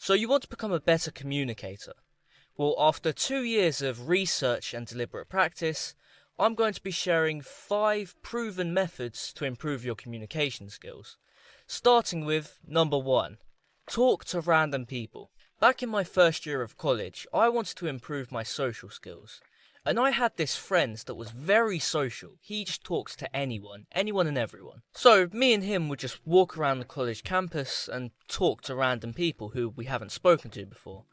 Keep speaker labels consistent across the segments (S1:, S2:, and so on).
S1: So you want to become a better communicator? Well, after 2 years of research and deliberate practice, I'm going to be sharing 5 proven methods to improve your communication skills. Starting with number 1, talk to random people. Back in my first year of college, I wanted to improve my social skills. And I had this friend that was very social. He just talks to anyone and everyone. So me and him would just walk around the college campus and talk to random people who we haven't spoken to before.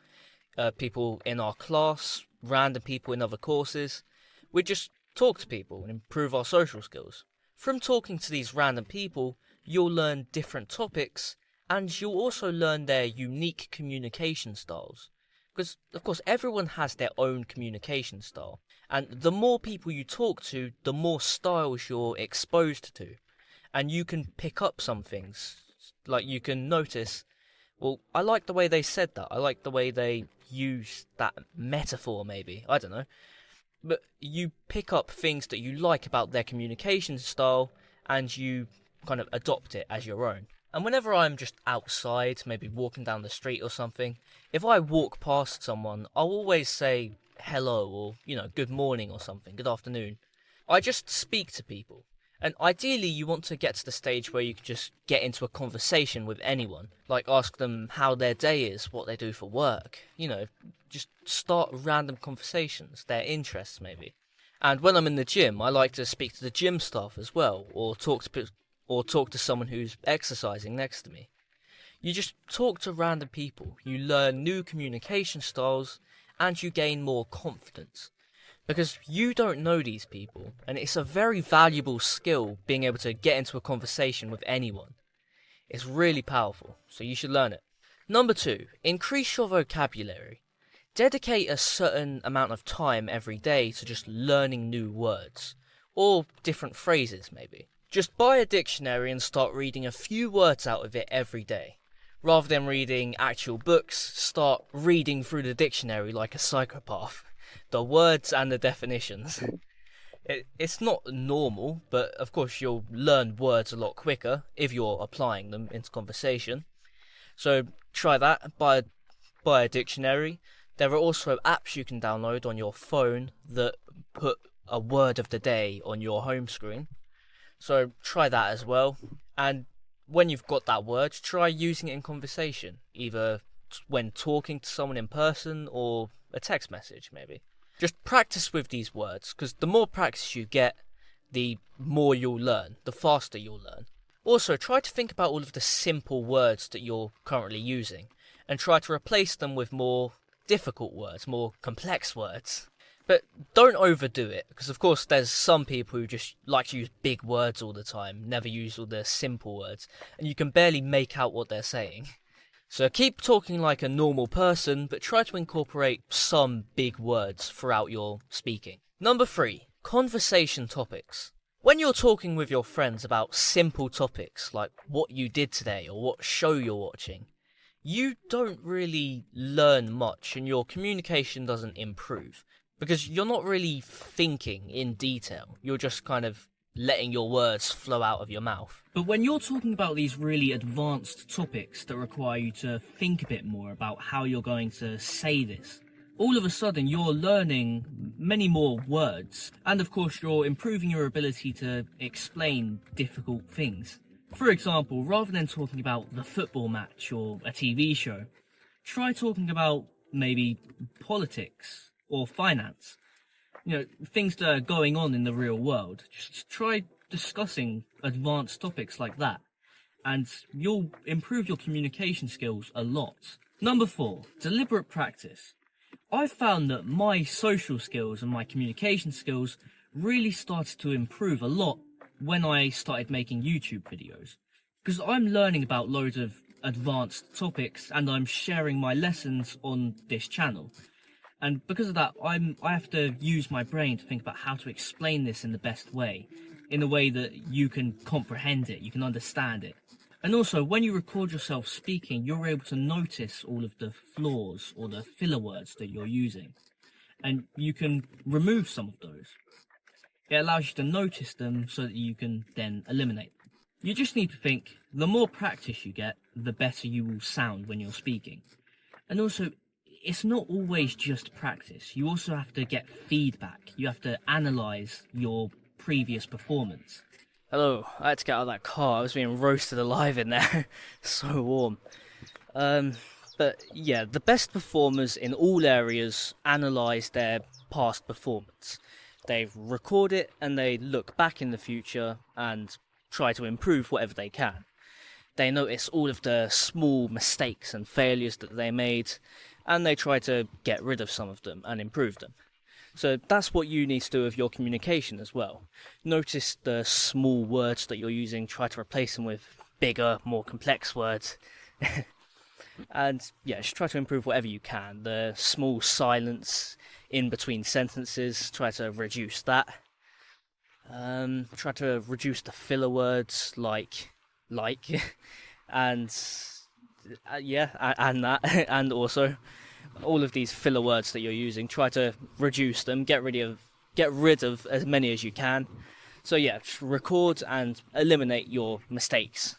S1: People in our class, random people in other courses. We'd just talk to people and improve our social skills. From talking to these random people, you'll learn different topics, and you'll also learn their unique communication styles. Because, of course, everyone has their own communication style. And the more people you talk to, the more styles you're exposed to. And you can pick up some things. Like, you can notice, well, I like the way they said that. I like the way they used that metaphor, maybe. I don't know. But you pick up things that you like about their communication style, and you kind of adopt it as your own. And whenever I'm just outside, maybe walking down the street or something, if I walk past someone, I'll always say hello or, good morning or something, good afternoon. I just speak to people. And ideally you want to get to the stage where you can just get into a conversation with anyone. Like ask them how their day is, what they do for work. Just start random conversations, their interests maybe. And when I'm in the gym, I like to speak to the gym staff as well, or talk to someone who's exercising next to me. You just talk to random people, you learn new communication styles, and you gain more confidence. Because you don't know these people, and it's a very valuable skill being able to get into a conversation with anyone. It's really powerful, so you should learn it. Number 2, increase your vocabulary. Dedicate a certain amount of time every day to just learning new words, or different phrases maybe. Just buy a dictionary and start reading a few words out of it every day. Rather than reading actual books, start reading through the dictionary like a psychopath. The words and the definitions. It's not normal, but of course you'll learn words a lot quicker if you're applying them into conversation. So try that, buy a dictionary. There are also apps you can download on your phone that put a word of the day on your home screen. So try that as well. And when you've got that word, try using it in conversation, either when talking to someone in person or a text message maybe. Just practice with these words, because the more practice you get, the more you'll learn, the faster you'll learn. Also, try to think about all of the simple words that you're currently using, and try to replace them with more difficult words, more complex words. But don't overdo it, because of course there's some people who just like to use big words all the time, never use all the simple words, and you can barely make out what they're saying. So keep talking like a normal person, but try to incorporate some big words throughout your speaking. Number 3, conversation topics. When you're talking with your friends about simple topics, like what you did today or what show you're watching, you don't really learn much and your communication doesn't improve. Because you're not really thinking in detail, you're just kind of letting your words flow out of your mouth. But when you're talking about these really advanced topics that require you to think a bit more about how you're going to say this, all of a sudden you're learning many more words, and of course you're improving your ability to explain difficult things. For example, rather than talking about the football match or a TV show, try talking about maybe politics or finance, things that are going on in the real world. Just try discussing advanced topics like that, and you'll improve your communication skills a lot. Number 4, deliberate practice. I've found that my social skills and my communication skills really started to improve a lot when I started making YouTube videos, because I'm learning about loads of advanced topics and I'm sharing my lessons on this channel. And because of that, I have to use my brain to think about how to explain this in the best way, in a way that you can comprehend it, you can understand it. And also, when you record yourself speaking, you're able to notice all of the flaws or the filler words that you're using. And you can remove some of those. It allows you to notice them so that you can then eliminate them. You just need to think, the more practice you get, the better you will sound when you're speaking.
S2: And also, it's not always just practice. You also have to get feedback. You have to analyse your previous performance.
S1: Hello, I had to get out of that car. I was being roasted alive in there. So warm. But yeah, the best performers in all areas analyse their past performance. They record it and they look back in the future and try to improve whatever they can. They notice all of the small mistakes and failures that they made, and they try to get rid of some of them and improve them. So that's what you need to do with your communication as well. Notice the small words that you're using, try to replace them with bigger, more complex words. And yeah, just try to improve whatever you can. The small silence in between sentences, try to reduce that. Try to reduce the filler words like, and and that, and also all of these filler words that you're using. Try to reduce them, get rid of as many as you can. So yeah, record and eliminate your mistakes,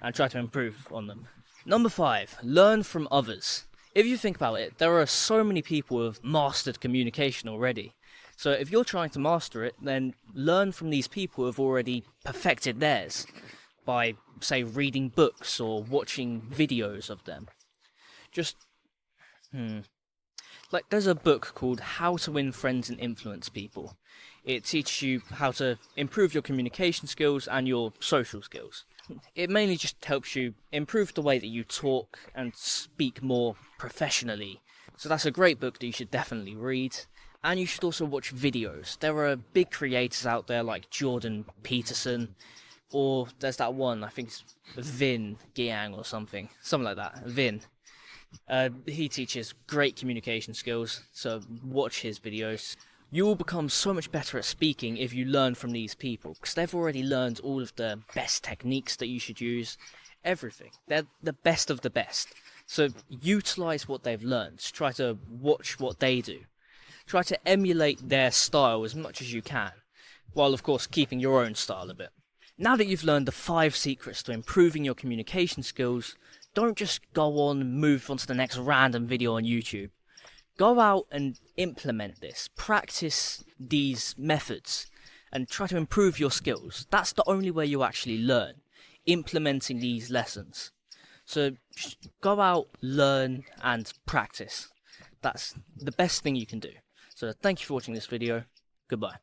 S1: and try to improve on them. Number 5, learn from others. If you think about it, there are so many people who have mastered communication already. So if you're trying to master it, then learn from these people who have already perfected theirs by, say, reading books or watching videos of them. Like, there's a book called How to Win Friends and Influence People. It teaches you how to improve your communication skills and your social skills. It mainly just helps you improve the way that you talk and speak more professionally. So that's a great book that you should definitely read. And you should also watch videos. There are big creators out there like Jordan Peterson, or there's that one, I think it's Vin Giang or something like that, Vin. He teaches great communication skills, so watch his videos. You will become so much better at speaking if you learn from these people, because they've already learned all of the best techniques that you should use, everything. They're the best of the best. So utilise what they've learned, try to watch what they do. Try to emulate their style as much as you can, while of course keeping your own style a bit. Now that you've learned the 5 secrets to improving your communication skills, don't just go on and move on to the next random video on YouTube. Go out and implement this, practice these methods, and try to improve your skills. That's the only way you actually learn, implementing these lessons. So just go out, learn, and practice. That's the best thing you can do. So thank you for watching this video. Goodbye.